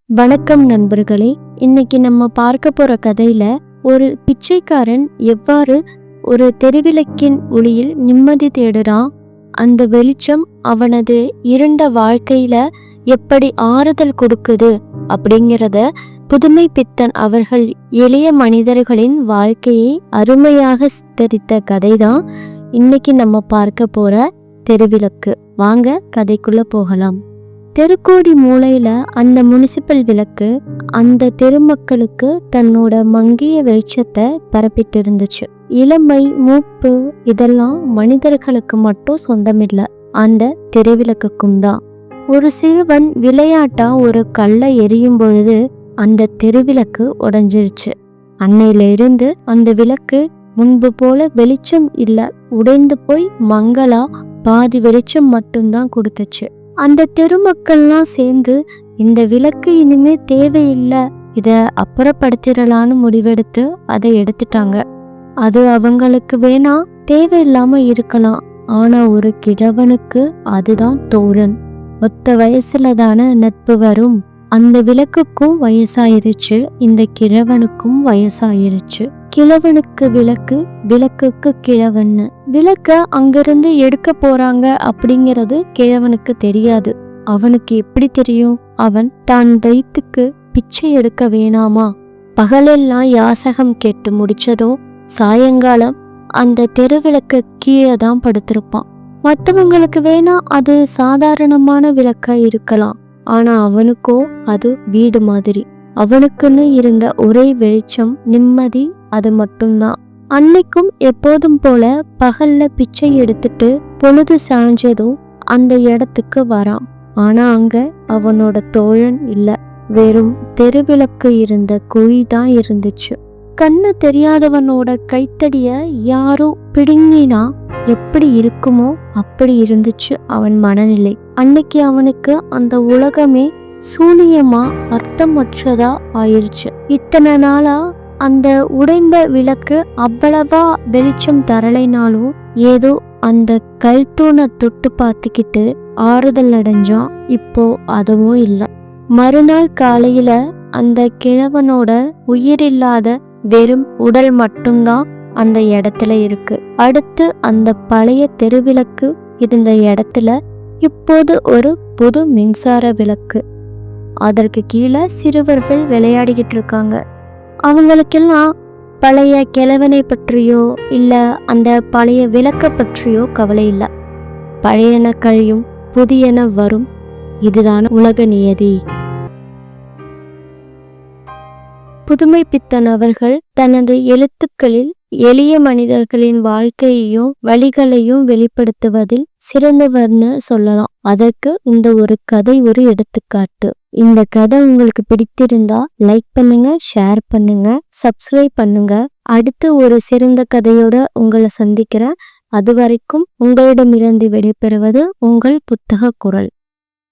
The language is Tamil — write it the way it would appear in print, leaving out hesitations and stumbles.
வணக்கம் நண்பர்களே. இன்னைக்கு நம்ம பார்க்க போற கதையில ஒரு பிச்சைக்காரன் எவ்வாறு ஒரு தெருவிளக்கின் ஒளியில் நிம்மதி தேடுறான், அந்த வெளிச்சம் அவனது இருண்ட வாழ்க்கையில எப்படி ஆறுதல் கொடுக்குது அப்படிங்கிறத புதுமை பித்தன் அவர்கள் எளிய மனிதர்களின் வாழ்க்கையை அருமையாக சித்தரித்த கதைதான் இன்னைக்கு நம்ம பார்க்க போற தெருவிளக்கு. வாங்க கதைக்குள்ள போகலாம். தெருக்கோடி மூலையில அந்த முனிசிபல் விளக்கு அந்த தெருமக்களுக்கு தன்னோட மங்கிய வெளிச்சத்தை பரப்பிட்டு இருந்துச்சு. இளமை, மூப்பு இதெல்லாம் மனிதர்களுக்கு மட்டும் சொந்தமில்லை, அந்த தெருவிளக்குக்கும் தான். ஒரு சிறுவன் விளையாட்டா ஒரு கல்லை எரியும் பொழுது அந்த தெருவிளக்கு உடைஞ்சிருச்சு. அன்னையில இருந்து அந்த விளக்கு முன்பு போல வெளிச்சம் இல்ல, உடைந்து போய் மங்களா பாதி வெளிச்சம் மட்டும்தான் கொடுத்துச்சு. அந்த தெருமக்கள்லாம் சேர்ந்து இந்த விளக்கு இனிமே தேவையில்லை, இத அப்புறப்படுத்திடலான்னு முடிவெடுத்து அதை எடுத்துட்டாங்க. அது அவங்களுக்கு வேணா தேவையில்லாம இருக்கலாம், ஆனா ஒரு கிழவனுக்கு அதுதான் தோழன். ஒத்த வயசுல தானே நட்பு வரும். அந்த விளக்குக்கும் வயசாயிருச்சு, இந்த கிழவனுக்கும் வயசாயிருச்சு. கிழவனுக்கு விளக்கு, விளக்குக்கு கிழவன்னு. விளக்க அங்கிருந்து எடுக்க போறாங்க அப்படிங்கிறது கிழவனுக்கு தெரியாது. அவனுக்கு எப்படி தெரியும்? அவன் தான் வயிற்றுக்கு பிச்சை எடுக்க வேணாமா? பகலெல்லாம் யாசகம் கேட்டு முடிச்சதும் சாயங்காலம் அந்த தெருவிளக்கு கீழே தான் படுத்திருப்பான். மற்றவங்களுக்கு வேணா அது சாதாரணமான விளக்கா இருக்கலாம், ஆனா அவனுக்கோ அது வீடு மாதிரி. அவனுக்குன்னு இருந்த ஒரே வெளிச்சம், நிம்மதி, அது மட்டும்தான். அன்னைக்கும் எப்போதும் போல பகல்ல பிச்சை எடுத்துட்டு பொழுது சாய்ஞ்சதும் அந்த இடத்துக்கு வரான். ஆனா அங்க அவனோட தோழன் இல்ல, வெறும் தெருவிளக்கு இருந்த குழி தான் இருந்துச்சு. கண்ணு தெரியாதவனோட கைத்தடிய யாரோ பிடுங்கினா எப்படி இருக்குமோ அப்படி இருந்துச்சு அவன் மனநிலை. அன்னைக்கு அவனுக்கு அந்த உலகமே சூனியமா அர்த்தமற்றதா ஆயிருச்சு. இத்தனை நாளா அந்த உடைந்த விளக்கு அவ்வளவா வெளிச்சம் தரலைனாலும் ஏதோ அந்த கல் தூணை தொட்டு பார்த்துக்கிட்டு ஆறுதல் அடைஞ்சான். இப்போ அதுவும் இல்லை. மறுநாள் காலையில அந்த கிழவனோட உயிரில்லாத வெறும் உடல் மட்டும்தான் அந்த இடத்துல இருக்கு. அடுத்து அந்த பழைய தெருவிளக்கு இருந்த இடத்துல இப்போது ஒரு புது மின்சார விளக்கு. அதற்கு கீழே சிறுவர்கள் விளையாடிக்கிட்டு இருக்காங்க. அவங்களுக்கெல்லாம் பழைய கிழவனை பற்றியோ இல்ல அந்த பழைய விளக்க பற்றியோ கவலை இல்லை. பழையன கழியும், புதியன வரும், இதுதான் உலக நியதி. புதுமை பித்தன் அவர்கள் தனது எழுத்துக்களில் எளிய மனிதர்களின் வாழ்க்கையையும் வழிகளையும் வெளிப்படுத்துவதில் சிறந்தவர்னு சொல்லலாம். அதற்கு இந்த ஒரு கதை ஒரு எடுத்துக்காட்டு. இந்த கதை உங்களுக்கு பிடித்திருந்தா லைக் பண்ணுங்க, ஷேர் பண்ணுங்க, சப்ஸ்கிரைப் பண்ணுங்க. அடுத்து ஒரு சிறந்த கதையோட உங்களை சந்திக்கிறேன். அது வரைக்கும் உங்களிடமிருந்து விடைபெறுவது உங்கள் புத்தக குரல்.